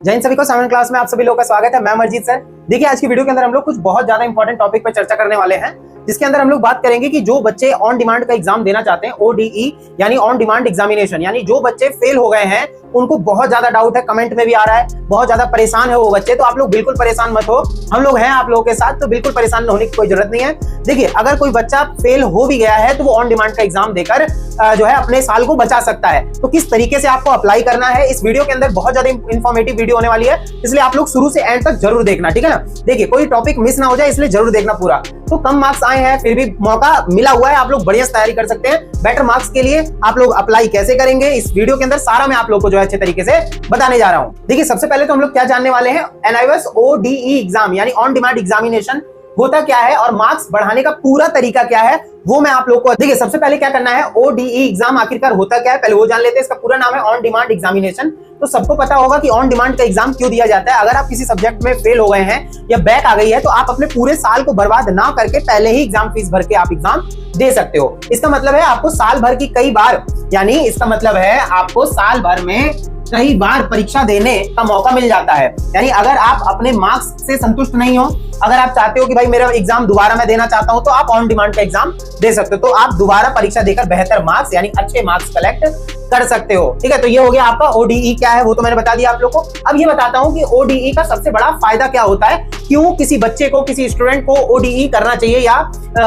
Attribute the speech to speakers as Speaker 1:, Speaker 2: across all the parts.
Speaker 1: जय हिंद सभी को। 7th क्लास में आप सभी लोगों का स्वागत है। मैं अमरजीत सर। देखिए आज की वीडियो के अंदर हम लोग कुछ बहुत ज्यादा इंपॉर्टेंट टॉपिक पर चर्चा करने वाले हैं, जिसके अंदर हम लोग बात करेंगे कि जो बच्चे ऑन डिमांड का एग्जाम देना चाहते हैं, ODE यानी ऑन डिमांड एग्जामिनेशन, यानी जो बच्चे फेल हो गए हैं, उनको बहुत ज्यादा डाउट है, कमेंट में भी आ रहा है, बहुत ज्यादा परेशान है वो बच्चे। तो आप लोग बिल्कुल परेशान मत हो, हम लोग हैं आप लोगों के साथ, तो बिल्कुल परेशान होने की कोई जरूरत नहीं है। देखिए अगर कोई बच्चा फेल हो भी गया है तो वो ऑन डिमांड का एग्जाम देकर जो है अपने साल को बचा सकता है। तो किस तरीके से आपको अप्लाई करना है, इस वीडियो के अंदर बहुत ज्यादा इंफॉर्मेटिव वीडियो होने वाली है, इसलिए आप लोग शुरू से एंड तक जरूर देखना, ठीक है ना। देखिए कोई टॉपिक मिस ना हो जाए, इसलिए जरूर देखना पूरा। तो कम मार्क्स आए हैं फिर भी मौका मिला हुआ है, आप लोग बढ़िया तैयारी कर सकते हैं। बेटर मार्क्स के लिए आप लोग अप्लाई कैसे करेंगे, इस वीडियो के अंदर सारा मैं आप लोग को जो है अच्छे तरीके से बताने जा रहा हूं। देखिए सबसे पहले तो हम लोग क्या जानने वाले हैं, NIOS ODE एग्जाम यानी ऑन डिमांड एग्जामिनेशन होता क्या है और मार्क्स बढ़ाने का पूरा तरीका क्या है, वो मैं आप लोग को। देखिए सबसे पहले क्या करना है, ODE एग्जाम आखिरकार होता क्या है पहले वो जान लेते हैं। इसका पूरा नाम है ऑन डिमांड एग्जामिनेशन। तो सबको पता होगा कि ऑन डिमांड का एग्जाम क्यों दिया जाता है। अगर आप किसी सब्जेक्ट में फेल हो गए हैं या बैक आ गई है तो आप अपने पूरे साल को बर्बाद ना करके पहले ही एग्जाम फीस भर के आप एग्जाम दे सकते हो। इसका मतलब है आपको साल भर की कई बार, यानी इसका मतलब है आपको साल भर में कई बार परीक्षा देने का मौका मिल जाता है। यानी अगर आप अपने मार्क्स से संतुष्ट नहीं हो, अगर आप चाहते हो कि भाई मेरा एग्जाम दोबारा मैं देना चाहता हूं, तो आप ऑन डिमांड का एग्जाम दे सकते हो। तो आप दोबारा परीक्षा देकर बेहतर मार्क्स यानी अच्छे मार्क्स कलेक्ट कर सकते हो, ठीक है। तो ये हो गया आपका ODE क्या है, वो तो मैंने बता दिया आप लोग को। अब ये बताता हूं कि ODE का सबसे बड़ा फायदा क्या होता है, क्यों किसी बच्चे को, किसी स्टूडेंट को ODE करना चाहिए या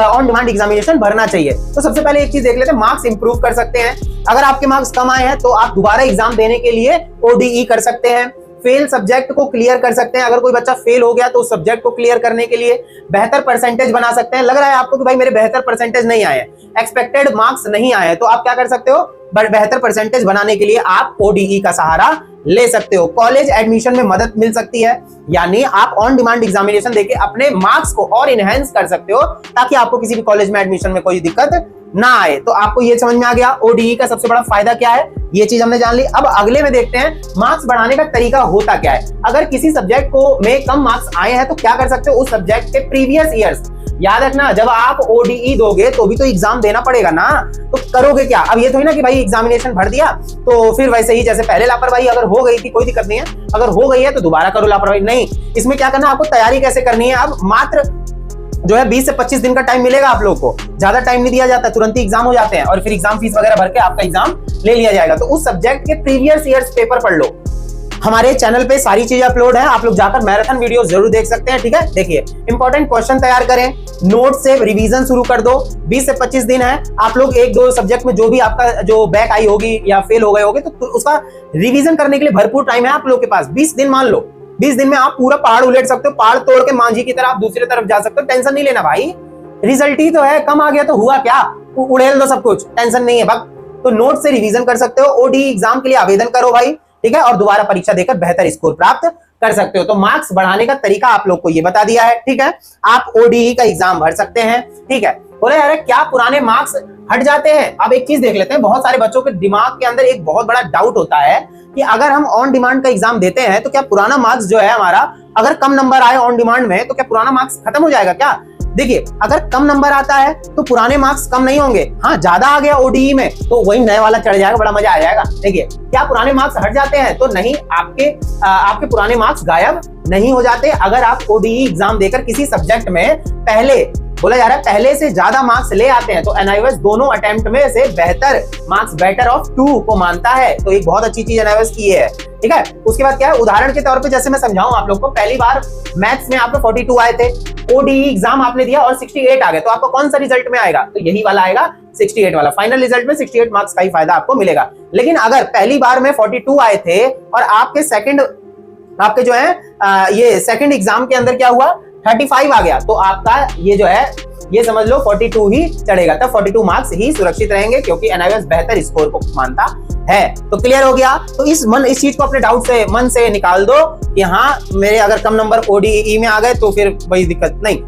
Speaker 1: ऑन डिमांड एग्जामिनेशन भरना चाहिए। तो सबसे पहले एक चीज देख लेते हैं, मार्क्स इंप्रूव कर सकते हैं। अगर आपके मार्क्स कम आए हैं तो आप दोबारा एग्जाम देने के लिए ODE कर सकते हैं। फेल सब्जेक्ट को क्लियर कर सकते हैं। अगर कोई बच्चा फेल हो गया तो उस सब्जेक्ट को क्लियर करने के लिए बेहतर परसेंटेज बना सकते हैं। लग रहा है आपको कि भाई मेरे बेहतर परसेंटेज नहीं आए, एक्सपेक्टेड मार्क्स नहीं आए, तो आप क्या कर सकते हो, बेहतर परसेंटेज बनाने के लिए आप ODE का सहारा ले सकते हो। कॉलेज एडमिशन में मदद मिल सकती है, यानी आप ऑन डिमांड एग्जामिनेशन देके अपने मार्क्स को और इनहेंस कर सकते हो ताकि आपको किसी भी कॉलेज में एडमिशन में कोई दिक्कत ना आए। तो आपको ये समझ में आ गया ODE का सबसे बड़ा फायदा क्या है, ये चीज हमने जान ली। अब अगले में देखते हैं मार्क्स बढ़ाने का तरीका होता क्या है। अगर किसी सब्जेक्ट को में कम मार्क्स आए हैं तो क्या कर सकते हो, उस सब्जेक्ट के प्रीवियस ईयर्स, याद रखना जब आप ODE दोगे तो भी तो एग्जाम देना पड़ेगा ना, तो करोगे क्या। अब ये तो ही ना कि भाई एग्जामिनेशन भर दिया तो फिर वैसे ही जैसे पहले लापरवाही अगर हो गई थी कोई दिक्कत नहीं है, अगर हो गई है तो दोबारा करो लापरवाही, नहीं। इसमें क्या करना, आपको तैयारी कैसे करनी है। अब मात्र जो है 20 से 25 दिन का टाइम मिलेगा आप लोग को, ज्यादा टाइम नहीं दिया जाता, तुरंत ही एग्जाम हो जाते हैं और फिर एग्जाम फीस वगैरह भर के आपका एग्जाम ले लिया जाएगा। तो उस सब्जेक्ट के प्रीवियस ईयर्स पेपर पढ़ लो। हमारे चैनल पे सारी चीजें अपलोड है, आप लोग जाकर मैराथन वीडियो जरूर देख सकते हैं, ठीक है। देखिए इंपॉर्टेंट क्वेश्चन तैयार करें, नोट से रिवीजन शुरू कर दो। 20 से 25 दिन है, आप लोग एक दो सब्जेक्ट में जो भी आपका जो बैक आई होगी या फेल हो गए होगे तो उसका रिवीजन करने के लिए भरपूर टाइम है आप लोग के पास। 20 दिन मान लो, 20 दिन में आप पूरा पहाड़ उलट सकते हो, पहाड़ तोड़ के मांझी की तरह आप दूसरी तरफ जा सकते हो। टेंशन नहीं लेना भाई, रिजल्ट ही तो है, कम आ गया तो हुआ क्या, उड़ेल दो सब कुछ, टेंशन नहीं है भक्त। तो नोट से रिवीजन कर सकते हो, ODE एग्जाम के लिए आवेदन करो भाई, ठीक है, और दोबारा परीक्षा देकर बेहतर स्कोर प्राप्त कर सकते हो। तो मार्क्स बढ़ाने का तरीका आप लोग को ये बता दिया है, ठीक है। आप ODE का एग्जाम भर सकते हैं, ठीक है। बोले यार क्या पुराने मार्क्स हट जाते हैं। अब एक चीज देख लेते हैं, बहुत सारे बच्चों के दिमाग के अंदर एक बहुत बड़ा डाउट होता है कि अगर हम ऑन डिमांड का एग्जाम देते हैं तो क्या पुराना मार्क्स जो है हमारा, अगर कम नंबर आए ऑन डिमांड में तो क्या पुराना मार्क्स खत्म हो जाएगा क्या। देखिए अगर कम नंबर आता है तो पुराने मार्क्स कम नहीं होंगे, हाँ ज्यादा आ गया ODE में तो वही नए वाला चढ़ जाएगा, बड़ा मजा आ जाएगा। देखिए क्या पुराने मार्क्स हट जाते हैं तो नहीं, आपके पुराने मार्क्स गायब नहीं हो जाते। अगर आप ODE एग्जाम देकर किसी सब्जेक्ट में पहले, बोला जा रहा है पहले से ज्यादा मार्क्स ले आते हैं तो NIOS दोनों अटेम्प्ट में से बेहतर मार्क्स बेटर ऑफ 2 को मानता है। तो एक बहुत अच्छी चीज NIOS की है, ठीक है। उसके बाद क्या है, उदाहरण के तौर पे जैसे मैं समझाऊं आप लोग को, पहली बार मैथ्स में आपको 42 आए थे, ODE एग्जाम आपने दिया और 68 आ गए, तो आपको कौन सा रिजल्ट में आएगा, तो यही वाला आएगा 68 वाला। फाइनल रिजल्ट में 68 मार्क्स का ही फायदा आपको मिलेगा। लेकिन अगर पहली बार में 42 आए थे और आपके जो है ये सेकंड एग्जाम के अंदर क्या हुआ, 35 आ गया, तो आपका ये जो है ये समझ लो 42 ही चढ़ेगा, तब 42 मार्क्स ही सुरक्षित रहेंगे क्योंकि NIOS बेहतर स्कोर को मानता है। तो क्लियर हो गया। तो इस चीज को अपने डाउट से, मन से निकाल दो कि हाँ मेरे अगर कम नंबर ODE में आ गए तो फिर कोई दिक्कत नहीं,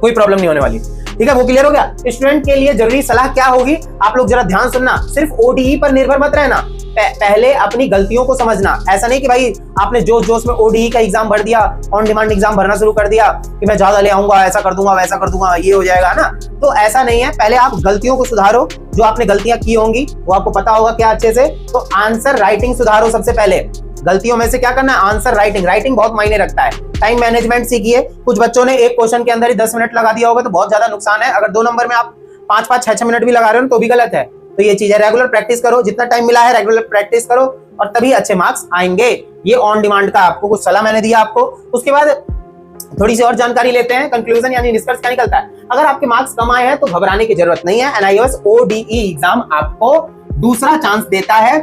Speaker 1: कोई प्रॉब्लम नहीं होने वाली, ठीक है। वो क्लियर हो गया। स्टूडेंट के लिए जरूरी सलाह क्या होगी, आप लोग जरा ध्यान सुनना, सिर्फ ODE पर निर्भर मत रहना, पहले अपनी गलतियों को समझना। ऐसा नहीं कि भाई आपने जोश में ODE का एग्जाम भर दिया, ऑन डिमांड एग्जाम भरना शुरू कर दिया कि मैं ज्यादा ले आऊंगा, ऐसा कर दूंगा, वैसा कर दूंगा, ये हो जाएगा ना, तो ऐसा नहीं है। पहले आप गलतियों को सुधारो, जो आपने गलतियां की होंगी वो आपको पता होगा क्या अच्छे से, तो आंसर राइटिंग सुधारो सबसे पहले। गलतियों में से क्या करना है, आंसर राइटिंग। राइटिंग बहुत मायने रखता है। टाइम मैनेजमेंट सीखिए। कुछ बच्चों ने एक क्वेश्चन के अंदर ही 10 मिनट लगा दिया होगा तो बहुत ज्यादा नुकसान है। अगर 2 नंबर में आप 5-5, 6-6 मिनट भी लगा रहे हो तो भी गलत है। तो ये चीज है, रेगुलर प्रैक्टिस करो। जितना टाइम मिला है रेगुलर प्रैक्टिस करो और तभी अच्छे मार्क्स आएंगे। ये ऑन डिमांड का आपको कुछ सलाह मैंने दिया आपको। उसके बाद थोड़ी सी और जानकारी लेते हैं। कंक्लूजन यानी निष्कर्ष क्या निकलता है। अगर आपके मार्क्स कम आए हैं तो घबराने की जरूरत नहीं है। NIOS ODE एग्जाम आपको दूसरा चांस देता है।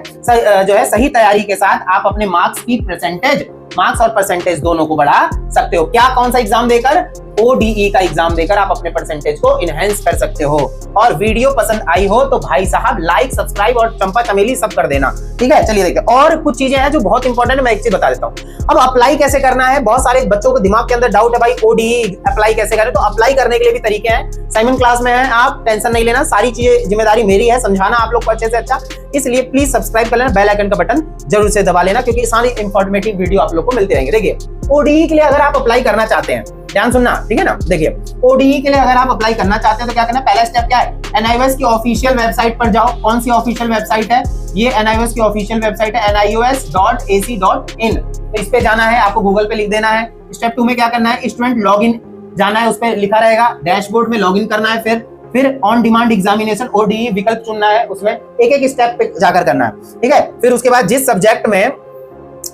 Speaker 1: जो है सही तैयारी के साथ आप अपने मार्क्स और परसेंटेज दोनों को बढ़ा सकते हो। क्या, कौन सा एग्जाम देकर? ODE का एग्जाम देकर आप अपने परसेंटेज को इनहेंस कर सकते हो। और वीडियो पसंद आई हो तो भाई साहब लाइक, सब्सक्राइब और चंपा चमेली सब कर देना, ठीक है। चलिए देखते हैं और कुछ चीजें हैं जो बहुत इंपॉर्टेंट है, मैं एक चीज बता देता हूँ। अब अप्लाई कैसे करना है, बहुत सारे बच्चों को दिमाग के अंदर डाउट है, भाई ODE अप्लाई कैसे करें। तो अप्लाई करने के लिए भी तरीके हैं। साइमन क्लास में है, आप टेंशन नहीं लेना, सारी चीजें जिम्मेदारी मेरी है समझाना आप लोग को अच्छे से अच्छा। इसलिए प्लीज सब्सक्राइब कर लेना, बेल आइकन का बटन जरूर से दबा लेना क्योंकि सारी इंफॉर्मेटिव वीडियो आप लोग को मिलते रहेंगे। देखिए ODE के लिए अगर आप अप्लाई करना चाहते हैं, ध्यान सुनना, ठीक है ना। देखिए ODE के लिए अगर आप अप्लाई करना चाहते हैं तो क्या करना है, पहला स्टेप क्या है, NIOS की ऑफिशियल वेबसाइट पर जाओ। कौन सी ऑफिशियल वेबसाइट है ये? NIOS की ऑफिशियल वेबसाइट है nios.ac.in। तो इस पे जाना है, आपको गूगल पे लिख देना है। स्टेप 2 में क्या करना है, स्टूडेंट लॉगिन जाना है, उस पे लिखा रहेगा डैशबोर्ड में लॉगिन करना है। फिर ऑन डिमांड एग्जामिनेशन ODE विकल्प चुनना है, उसमें एक स्टेप पे जाकर करना है, ठीक है। फिर उसके बाद जिस सब्जेक्ट में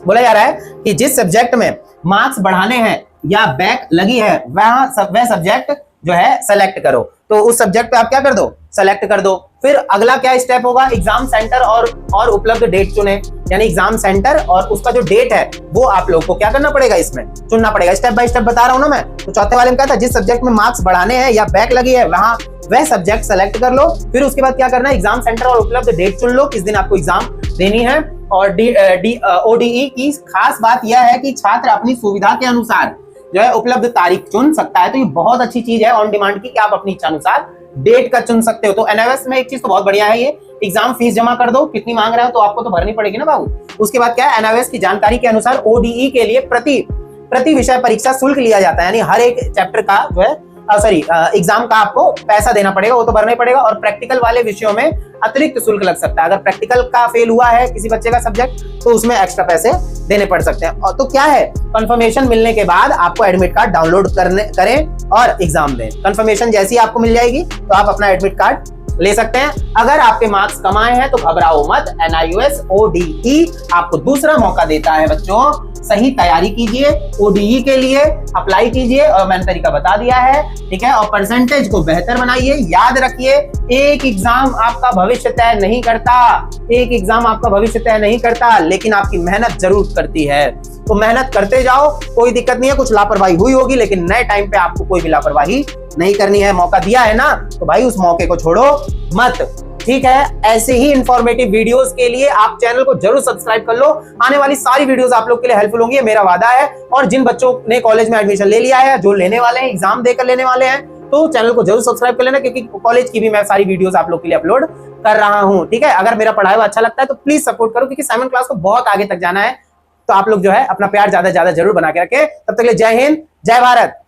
Speaker 1: बोला जा रहा है कि जिस सब्जेक्ट में मार्क्स बढ़ाने हैं या बैक लगी है वह सब्जेक्ट जो है सेलेक्ट करो। तो उस सब्जेक्ट पे आप क्या कर दो, सेलेक्ट कर दो। फिर अगला क्या स्टेप होगा, एग्जाम सेंटर और उपलब्ध डेट चुने, यानी एग्जाम सेंटर और उसका जो डेट है वो आप लोग को क्या करना पड़ेगा, इसमें चुनना पड़ेगा। स्टेप बाय स्टेप बता रहा हूं ना मैं। तो चौथे वाले में क्या था, जिस सब्जेक्ट में मार्क्स बढ़ाने हैं या बैक लगी है वहां वह सब्जेक्ट सेलेक्ट कर लो। फिर उसके बाद क्या करना है, एग्जाम सेंटर और उपलब्ध डेट चुन लो, किस दिन आपको एग्जाम देनी है। और ODE की खास बात यह है कि छात्र अपनी सुविधा के अनुसार जो है उपलब्ध तारीख चुन सकता है। तो ये बहुत अच्छी चीज है ऑन डिमांड की कि आप अपनी इच्छा अनुसार डेट का चुन सकते हो। तो NIOS में एक चीज तो बहुत बढ़िया है, ये एग्जाम फीस जमा कर दो, कितनी मांग रहे हो तो आपको तो भरनी पड़ेगी ना बाबू। उसके बाद क्या है, NIOS की जानकारी के अनुसार ODE के लिए प्रति विषय परीक्षा शुल्क लिया जाता है, यानी हर एक चैप्टर का जो है एग्जाम का आपको पैसा देना पड़ेगा, वो तो भरना ही पड़ेगा। और प्रैक्टिकल वाले विषयों में अतिरिक्त शुल्क लग सकता है। अगर प्रैक्टिकल का फेल हुआ है किसी बच्चे का सब्जेक्ट तो उसमें एक्स्ट्रा पैसे देने पड़ सकते हैं। और तो क्या है, कंफर्मेशन मिलने के बाद आपको एडमिट कार्ड डाउनलोड करें और एग्जाम दें। कंफर्मेशन जैसी आपको मिल जाएगी तो आप अपना एडमिट कार्ड ले सकते हैं। अगर आपके मार्क्स कम आए हैं तो घबराओ मत, NIOS ODE आपको दूसरा मौका देता है बच्चों। सही तैयारी कीजिए, ODE के लिए अप्लाई कीजिए और मैंने तरीका बता दिया है, ठीक है। और परसेंटेज को बेहतर बनाइए। याद रखिए, एक एग्जाम आपका भविष्य तय नहीं करता, लेकिन आपकी मेहनत जरूर करती है। तो मेहनत करते जाओ, कोई दिक्कत नहीं है। कुछ लापरवाही हुई होगी लेकिन नए टाइम पे आपको कोई भी लापरवाही नहीं करनी है। मौका दिया है ना तो भाई उस मौके को छोड़ो मत, ठीक है। ऐसे ही इंफॉर्मेटिव वीडियोस के लिए आप चैनल को जरूर सब्सक्राइब कर लो। आने वाली सारी वीडियोस आप लोग के लिए हेल्पफुल होंगी, ये मेरा वादा है। और जिन बच्चों ने कॉलेज में एडमिशन ले लिया है, जो लेने वाले हैं, एग्जाम देकर लेने वाले हैं, तो चैनल को जरूर सब्सक्राइब कर लेना क्योंकि कॉलेज की भी मैं सारी वीडियोस आप लोग के लिए अपलोड कर रहा हूं, ठीक है। अगर मेरा पढ़ाया हुआ अच्छा लगता है तो प्लीज सपोर्ट करो क्योंकि साइमन क्लास को बहुत आगे तक जाना है। तो आप लोग जो है अपना प्यार ज्यादा से ज्यादा जरूर बना के रखें। तब तक के लिए जय हिंद, जय भारत।